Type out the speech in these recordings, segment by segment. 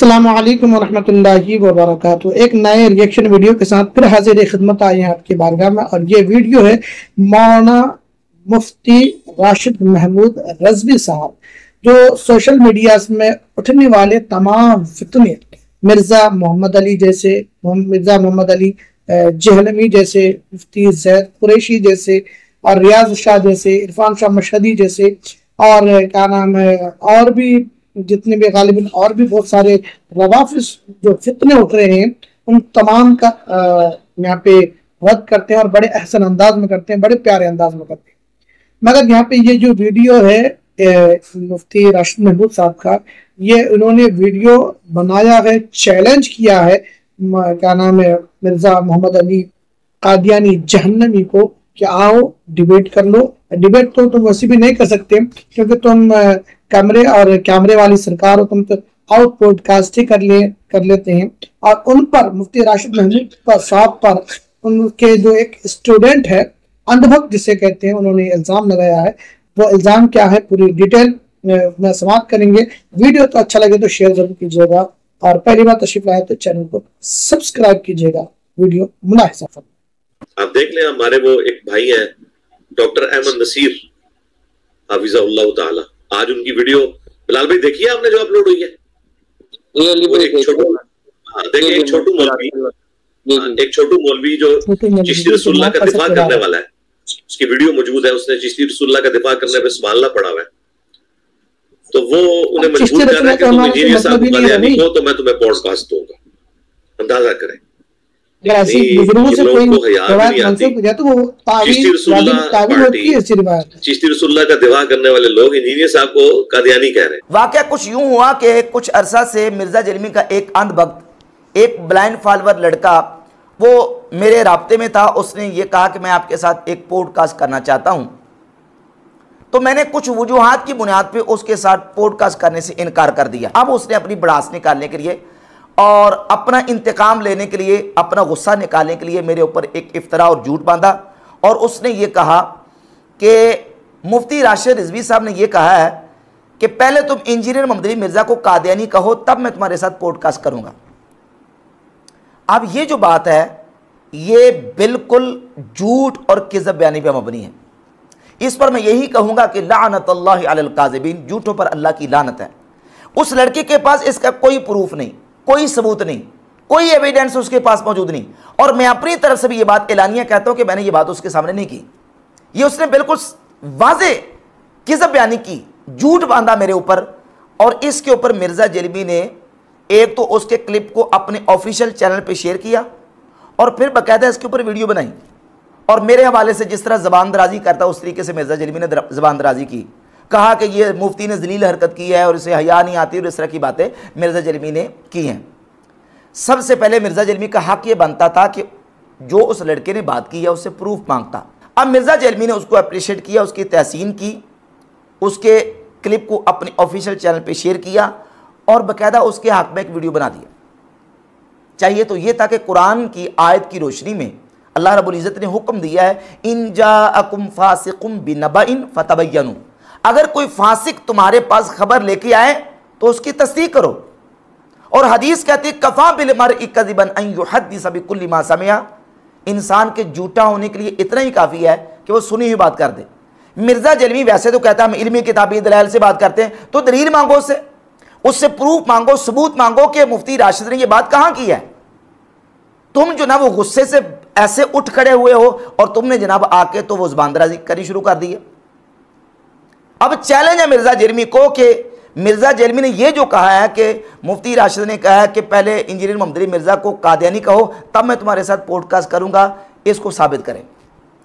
अस्सलामुअलैकुम वरहमतुल्लाहि वबरकातुहू। एक नए रिएक्शन वीडियो के साथ फिर हाजिर खिदमत आए हैं आपकी बारगाह में, और ये वीडियो है मौलाना मुफ्ती राशिद महमूद रजवी साहब, जो सोशल मीडिया में उठने वाले तमाम फितने, मिर्जा मोहम्मद अली जैसे, मिर्जा मोहम्मद अली जहलमी जैसे, मुफ्ती जैद कुरैशी जैसे, और रियाज शाह जैसे, इरफान शाह मशहदी जैसे, और क्या नाम है, और भी जितने भी गालिबन और भी बहुत सारे रवाफिस जो फितने उठ रहे हैं, उन तमाम का यहाँ पे रद्द करते हैं और बड़े अहसन अंदाज में करते हैं, बड़े प्यारे अंदाज में करते हैं। मगर यहाँ पे ये जो वीडियो है मुफ्ती राशिद महमूद साहब का, ये उन्होंने वीडियो बनाया है, चैलेंज किया है क्या नाम है, मिर्जा मोहम्मद अली कादियानी जहन्नमी को कि आओ डिबेट कर लो। डिबेट तो तुम वैसे भी नहीं कर सकते क्योंकि तुम कैमरे वाली सरकार हो, तुम तो आउट पॉडकास्ट ही कर लेते हैं। और उन पर मुफ्ती राशिद महमूद साहब पर उनके जो एक स्टूडेंट है, अंधभक्त जिसे कहते हैं, उन्होंने इल्जाम लगाया है। वो इल्जाम क्या है, पूरी डिटेल में समाप्त करेंगे। वीडियो तो अच्छा लगे तो शेयर जरूर कीजिएगा, और पहली बार तशरीफ लाए तो चैनल को सब्सक्राइब कीजिएगा। वीडियो मुलाहिजा फरमाइए। आप देख लें, हमारे वो एक भाई है डॉक्टर अहमद नसीर हाफिज़हुल्लाह ताला, आज उनकी वीडियो बिलाल भाई देखिए आपने जो अपलोड हुई है, एक छोटू मौलवी जो चिश्ती रसूलुल्लाह का दिफा करने वाला है, उसकी वीडियो मौजूद है। उसने चिश्ती रसूलुल्लाह का दिफा करने पे संभालना पड़ा हुआ है, तो वो उन्हें मजबूर कर रहा है कि तुम इंजीनियर साहब कादियानी हो तो मैं तुम्हें पॉडकास्ट दूंगा। अंदाजा करें, चिश्ती रसूलुल्लाह का दिफा करने वाले लोग इंजीनियर साहब को कादियानी कह रहे हैं। वाकया कुछ यूं हुआ कि कुछ अरसा से मिर्जा जलमी का एक अंधभक्त, एक ब्लाइंड फॉलोअर लड़का, वो मेरे राब्ते में था। उसने ये कहा कि मैं आपके साथ एक पॉडकास्ट करना चाहता हूं, तो मैंने कुछ वजूहात की बुनियाद पे उसके साथ पॉडकास्ट करने से इनकार कर दिया। अब उसने अपनी भड़ास निकालने के लिए और अपना इंतकाम लेने के लिए, अपना गुस्सा निकालने के लिए मेरे ऊपर एक इफ्तरा और झूठ बांधा, और उसने ये कहा कि मुफ्ती राशिद रिजवी साहब ने ये कहा है कि पहले तुम इंजीनियर मोहम्मद अली मिर्ज़ा को कादियानी कहो, तब मैं तुम्हारे साथ पॉडकास्ट करूंगा। अब ये जो बात है, ये बिल्कुल झूठ और किज़ब बयानी पे मबनी है। इस पर मैं यही कहूंगा कि लानतुल्लाहि अलल काज़िबीन, झूठों पर अल्लाह की लानत है। उस लड़के के पास इसका कोई प्रूफ नहीं, कोई सबूत नहीं, कोई एविडेंस उसके पास मौजूद नहीं, और मैं अपनी तरफ से भी ये बात एलानिया कहता हूं कि मैंने ये बात उसके सामने नहीं की। ये उसने बिल्कुल वाज़े किज़ब बयानी की, झूठ बांधा मेरे ऊपर। और इसके ऊपर मिर्जा जलमी ने एक तो उसके क्लिप को अपने ऑफिशियल चैनल पे शेयर किया, और फिर बाकायदा इसके ऊपर वीडियो बनाई, और मेरे हवाले से जिस तरह ज़बान दराजी करता उस तरीके से मिर्जा जलमी ने ज़बान दराजी की, कहा कि ये मुफ्ती ने जलील हरकत की है और इसे हया नहीं आती, और इस तरह की बातें मिर्जा जलमी ने की हैं। सबसे पहले मिर्जा जलमी का हक ये बनता था कि जो उस लड़के ने बात की है उससे प्रूफ मांगता। अब मिर्जा जलमी ने उसको अप्रिशिएट किया, उसकी तहसीन की, उसके क्लिप को अपने ऑफिशियल चैनल पे शेयर किया, और बाकायदा उसके हक में एक वीडियो बना दिया। चाहिए तो ये था कि कुरान की आयत की रोशनी में अल्लाह रब्बुल इज़्ज़त ने हुक्म दिया है, इन जाअकुम फासिकुम बिनबइन फतबय्यनु, अगर कोई फासिक तुम्हारे पास खबर लेके आए तो उसकी तस्दीक करो। और हदीस कहती है, कफा बिल मरइ कज़िबन अन युहद्दिस बिकुल्लि मा समिअ, इंसान के झूठा होने के लिए इतना ही काफ़ी है कि वो सुनी हुई बात कर दे। मिर्जा जलमी वैसे तो कहता है हम इल्मी किताबी दलाइल से बात करते हैं, तो दलील मांगो उससे प्रूफ मांगो, सबूत मांगो कि मुफ्ती राशिद ने ये बात कहाँ की है। तुम जो ना वो गुस्से से ऐसे उठ खड़े हुए हो, और तुमने जनाब आके तो वो ज़बानदराजी करनी शुरू कर दी है। अब चैलेंज है मिर्जा जलमी को कि मिर्जा जलमी ने ये जो कहा है कि मुफ्ती राशिद ने कहा है कि पहले इंजीनियर मोहम्मद अली मिर्ज़ा को कादियानी कहो तब मैं तुम्हारे साथ पॉडकास्ट करूंगा, इसको साबित करें,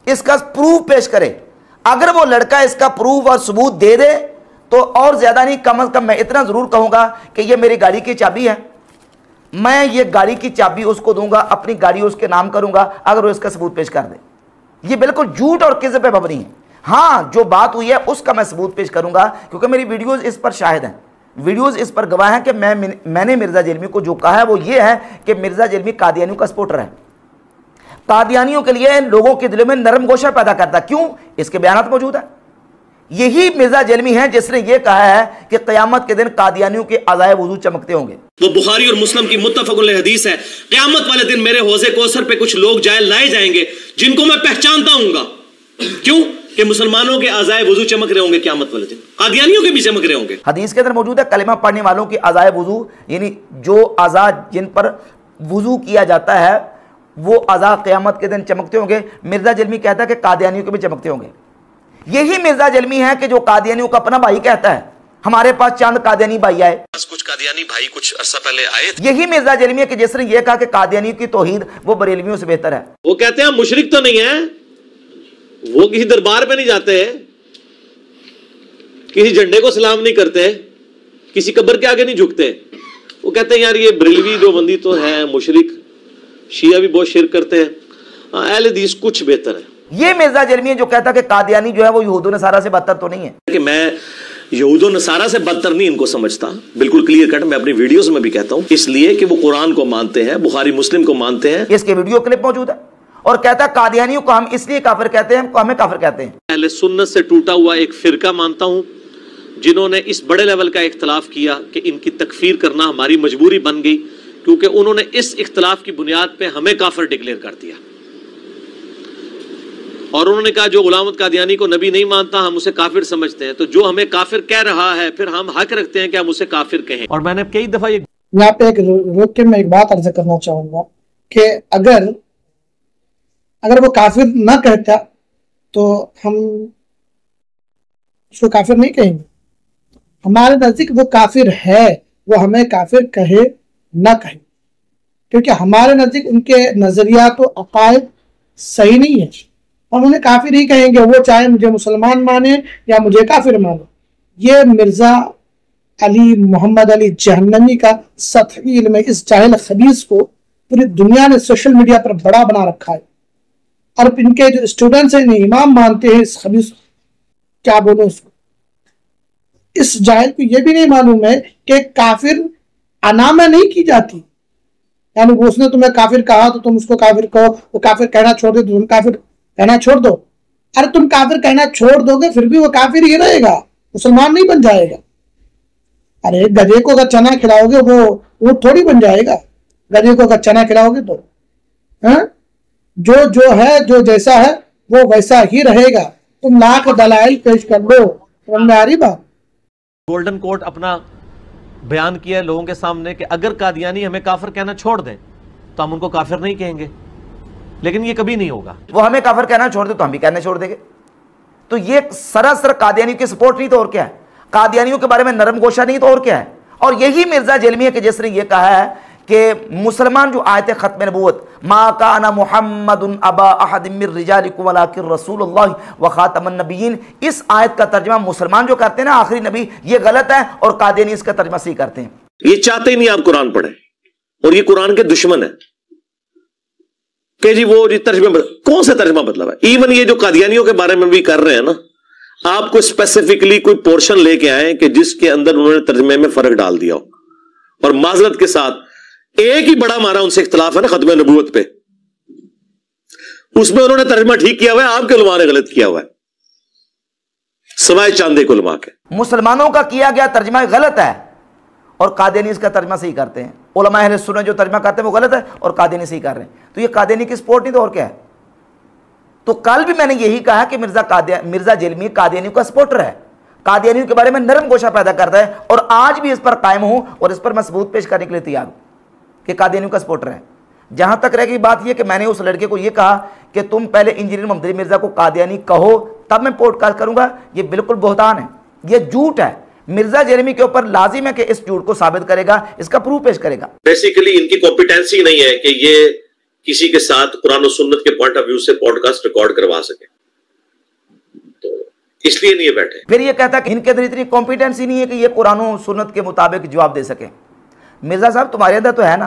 इसका प्रूफ पेश करें। अगर वो लड़का इसका प्रूफ और सबूत दे दे तो और ज़्यादा नहीं, कम अज़ कम मैं इतना ज़रूर कहूँगा कि ये मेरी गाड़ी की चाबी है, मैं ये गाड़ी की चाबी उसको दूंगा, अपनी गाड़ी उसके नाम करूँगा अगर वो इसका सबूत पेश कर दे। ये बिल्कुल झूठ और किज़ब पे मबनी है। हाँ, जो बात हुई है उसका मैं सबूत पेश करूंगा, क्योंकि मेरी वीडियोस इस पर शाहिद हैं, वीडियोस इस पर गवाह हैं कि मैंने मिर्जा जलमी को जो कहा है वो ये है कि मिर्जा जलमी कादियानियों का सपोर्टर है, कादियानियों के लिए लोगों के दिलों में नरम गोशा पैदा करता। क्यों? इसके बयानात मौजूद है। यही मिर्जा जेलमी है जिसने यह कहा है कि क़यामत के दिन कादियानियों के अज़ाए वुज़ू चमकते होंगे। वो बुखारी और मुस्लिम की मुत्तफ़क़ुल हदीस है, क़यामत वाले दिन मेरे हौज़े कौसर पे कुछ लोग लाए जाएंगे जिनको मैं पहचानता हूंगा। क्यों? कि मुसलमानों के अज़ाए वुज़ू चमक रहे होंगे क़यामत वाले दिन, कादियानियों के भी चमक रहे होंगे। हदीस के अंदर मौजूद है कलिमा पढ़ने वालों की अज़ाए वुज़ू, यानी जो अज़ा जिन पर वुज़ू किया जाता है वो अज़ा क़यामत के दिन चमकते होंगे। मिर्जा जेलमी कहता है कि कादियानियों के भी चमकते होंगे। यही मिर्जा जेलमी है कि जो कादियानियों का अपना भाई कहता है, हमारे पास चंद कादियानी भाई आए, कुछ कादियानी भाई कुछ अरसा पहले आए। यही मिर्जा जेलमी है कि जिसने ये कहा कि कादियानियों की तौहीद वो बरेलवियों से बेहतर है। वो कहते हैं मुशरिक तो नहीं है, वो किसी दरबार पे नहीं जाते, किसी झंडे को सलाम नहीं करते, किसी कब्र के आगे नहीं झुकते। वो कहते हैं यार ये बरेलवी जो बंदी तो है मुशरिक, शिया भी बहुत शिरक करते हैं, अहले हदीस कुछ बेहतर है। ये मिर्जा जेलमी है जो कहता है कि कादियानी जो है वो यहूद नसारा से बदतर तो नहीं है। कि मैं यहूद नसारा से बदतर नहीं इनको समझता, बिल्कुल क्लियर कट मैं अपनी वीडियोस में भी कहता हूं, इसलिए कि वो कुरान को मानते हैं, बुखारी मुस्लिम को मानते हैं। इसके वीडियो क्लिप मौजूद है और कहता है कादियानियों को हम इसलिए काफिर कहते हैं, हमें काफिर कहते हैं। अहले सुन्नत से टूटा हुआ एक फिरका मानता हूं जिन्होंने इस बड़े लेवल का इख्तलाफ किया कि इनकी तकफीर करना हमारी मजबूरी बन गई, क्योंकि उन्होंने इस इख्तलाफ की बुनियाद पे हमें काफिर डिक्लेयर कर दिया और उन्होंने कहा जो गुलामत कादियानी को नबी नहीं मानता हम उसे काफिर समझते हैं, तो जो हमें काफिर कह रहा है फिर हम हक रखते हैं कि हम उसे काफिर कहें। और मैंने कई दफा ये यहाँ पे एक रोक के मैं एक बात अर्ज करना चाहूंगा कि अगर वो काफिर ना कहता तो हम उसको काफिर नहीं कहेंगे। हमारे नजदीक वो काफिर है, वो हमें काफिर कहे ना कहे, क्योंकि हमारे नजदीक उनके नजरिया तो अकायद सही नहीं है और उन्हें काफिर ही कहेंगे, वो चाहे मुझे मुसलमान माने या मुझे काफिर माने। ये मिर्जा अली मोहम्मद अली जहन्नमी का सतही इल्म है। इस जाहिल खबीस को पूरी दुनिया ने सोशल मीडिया पर बड़ा बना रखा है और इनके जो स्टूडेंट्स हैं इन्हें इमाम मानते हैं। इस खबीस क्या बोलो उसको, इस जाहिल को यह भी नहीं मालूम है कि काफिर अनामा नहीं की जाती, यानी वो उसने तुम्हें काफिर कहा तो तुम उसको काफिर कहो, वो काफिर कहना छोड़ दे तो तुम काफिर कहना छोड़ दो। अरे तुम काफिर कहना छोड़ दोगे फिर भी वो काफिर ही रहेगा, मुसलमान नहीं बन जाएगा। अरे गधे को अगर चना खिलाओगे वो थोड़ी बन जाएगा। गधे को अगर चना खिलाओगे तो जो है जो जैसा है वो वैसा ही रहेगा। तुम लाख दलाइल पेश कर लो, समझ में आ रही बात। गोल्डन कोर्ट अपना बयान किया है लोगों के सामने कि अगर कादियानी हमें काफिर कहना छोड़ दें तो हम उनको काफिर नहीं कहेंगे, लेकिन ये कभी नहीं होगा। वो हमें काफिर कहना छोड़ दे तो हम भी कहना छोड़ देंगे। तो ये सरासर कादियानियों की सपोर्ट नहीं तो और क्या है, कादियानियों के बारे में नरम गोशा नहीं तो और क्या है। और यही मिर्जा जेलमी है कि जिसने ये कहा है कि मुसलमान जो आयत खत्म नबूवत मा काना मुहम्मदुन अबा अहद मिर रिजालिकुम वलाकिन रसूलुल्लाह व खातमुन नबिय्यीन, इस आयत का तर्जुमा मुसलमान जो करते हैं ना आखिरी नबी, ये गलत है और कादियानी इसका तर्जुमा सही करते हैं। ये चाहते ही नहीं आप कुरान पढ़े और ये कुरान के दुश्मन है कि जी वो तर्जुमा कौन सा तर्जुमा मतलब है। इवन ये जो कादियानियों के बारे में भी कर रहे हैं ना, आपको स्पेसिफिकली कोई पोर्शन लेके आए कि जिसके अंदर उन्होंने तर्जुमे में फर्क डाल दिया हो, और माजरत के साथ एक ही बड़ा मारा उनसे इख्तलाफ है ना खत्म नबूवत पे, उसमें उन्होंने तर्जुमा ठीक किया हुआ है, आपके उलमा ने गलत किया हुआ है, सवाए चांदे के उलमा के। मुसलमानों का किया गया तर्जुमा गलत है और कादियानी इसका तर्जुमा सही करते हैं। उलमा अहले सुन्नत जो तर्जुमा करते हैं वो गलत है और कादियानी सही कर रहे हैं। तो ये कादियानी की सपोर्ट नहीं तो और क्या है। तो कल भी मैंने यही कहा कि मिर्जा जेलमी कादियानी का सपोर्टर है, कादियानियों के बारे में नरम गोशा पैदा करता है और आज भी इस पर कायम हूं और इस पर मैं सबूत पेश करने के लिए तैयार हूं कि कादियानियों का सपोर्टर है। जहां तक रह गई बात यह कि मैंने उस लड़के को यह कहा कि तुम पहले इंजीनियर मोहम्मद अली मिर्जा को कादियानी कहो तब मैं पॉडकास्ट करूंगा, यह बिल्कुल बोहतान है, यह झूठ है। मिर्जा जेलमी के ऊपर लाजिम है कि इस झूठ को साबित करेगा, इसका प्रूफ पेश करेगा। बेसिकली इनकी कॉम्पिटेंसी नहीं है कि ये किसी के साथ कुरान और सुन्नत के पॉइंट ऑफ व्यू से पॉडकास्ट रिकॉर्ड करवा सके, तो इसलिए नहीं बैठे। फिर ये कहता है कि इनके अंदर इतनी कॉम्पिटेंसी नहीं है कि ये कुरान और सुन्नत के मुताबिक जवाब दे सके। मिर्जा साहब तुम्हारे अंदर तो है ना,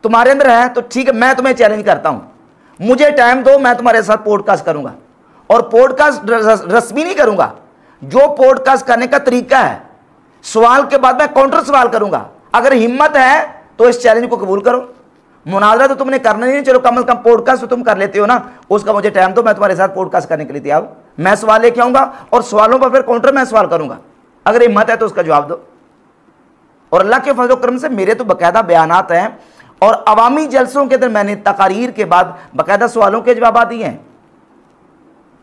तुम्हारे अंदर है तो ठीक है, मैं तुम्हें चैलेंज करता हूं, मुझे टाइम दो, मैं तुम्हारे साथ पॉडकास्ट करूंगा और पॉडकास्ट रस्मी नहीं करूंगा। जो पॉडकास्ट करने का तरीका है, सवाल के बाद मैं काउंटर सवाल करूंगा। अगर हिम्मत है तो इस चैलेंज को कबूल करो। मुनाजरा तो तुमने करना नहीं, चलो कम से कम पॉडकास्ट तो तुम कर लेते हो ना, उसका मुझे टाइम दो, मैं तुम्हारे साथ पॉडकास्ट करने के लिए तैयार हूं। मैं सवाल लेके आऊंगा और सवालों पर फिर काउंटर मैं सवाल करूंगा। अगर हिम्मत है तो उसका जवाब दो। और अल्लाह के फजल करम से मेरे तो बाकायदा बयानात हैं और अवामी जलसों के अंदर मैंने तकारीर के बाद बाकायदा सवालों के जवाब दिए हैं।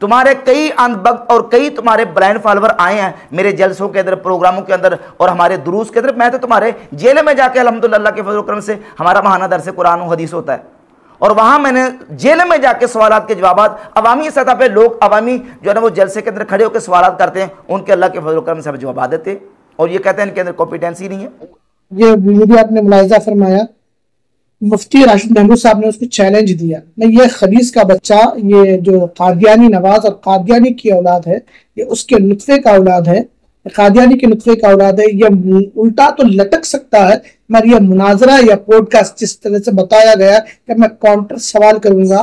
तुम्हारे कई अंधभक्त और कई तुम्हारे ब्लाइंड फॉलोवर आए हैं मेरे जलसों के अंदर, प्रोग्रामों के अंदर और हमारे दुरूस के अंदर। मैं तो तुम्हारे जेल में जाके अल्हम्दुलिल्लाह के फजल करम से हमारा महाना दरस कुरान और हदीस होता है और वहां मैंने जेल में जाके सवालात के जवाब अवामी सतह पे लोग अवामी जो है ना वो जलसे के अंदर खड़े होकर सवालात करते हैं, उनके अल्लाह के फजल करम से हमें जवाब देते हैं और ये कहते हैं इनके अंदर कॉम्पिटेंसी नहीं है। ये वीडियो आपने मुलाहिजा फरमाया, मुफ्ती राशिद महमूद साहब ने उसको चैलेंज दिया। मैं ये खबीस का बच्चा, ये जो कादियानी नवाज और कादियानी की औलाद है, ये उसके नुत्फे का औलाद है, कादियानी के नुत्फे का औलाद है। ये उल्टा तो लटक सकता है मगर ये मुनाजरा या पॉडकास्ट जिस तरह से बताया गया कि मैं काउंटर सवाल करूंगा,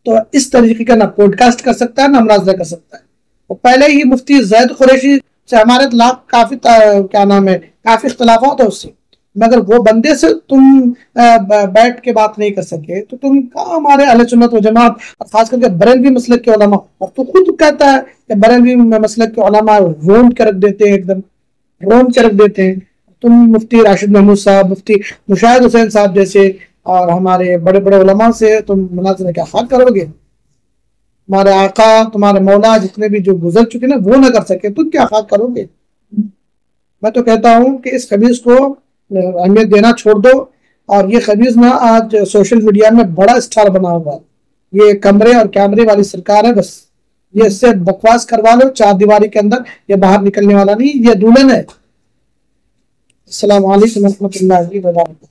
तो इस तरीके का ना पॉडकास्ट कर सकता है ना मुनाजरा कर सकता है। और पहले ही मुफ्ती जैद कुरैशी से हमारे काफी काफी इख्तलाफात है उससे, मगर वो बंदे से तुम बैठ के बात नहीं कर सके तो तुम कहाँ हमारे अहले सुन्नत व जमात और खास करके बरेलवी मसलक के उलमा, और तो खुद कहता है कि बरेलवी मसलक के उलमा रोन के रख देते हैं, एकदम रोन के रख देते हैं। तुम मुफ्ती राशिद महमूद साहब, मुफ्ती मुशाहिद हुसैन साहब जैसे और हमारे बड़े बड़े उलमा से तुम मुनाज़रा क्या हक करोगे? तुम्हारे आका, तुम्हारे मौला जितने भी जो गुजर चुके ना वो ना कर सके, तुम क्या हक करोगे? मैं तो कहता हूँ कि इस खबीज को अहमियत देना छोड़ दो। और ये खबीज ना आज सोशल मीडिया में बड़ा स्टार बना हुआ है। ये कमरे और कैमरे वाली सरकार है, बस ये इससे बकवास करवा लो चार दीवारी के अंदर, ये बाहर निकलने वाला नहीं, ये दुल्हन है। अस्सलाम वालेकुम रहमतुल्लाहि व बरकातहू।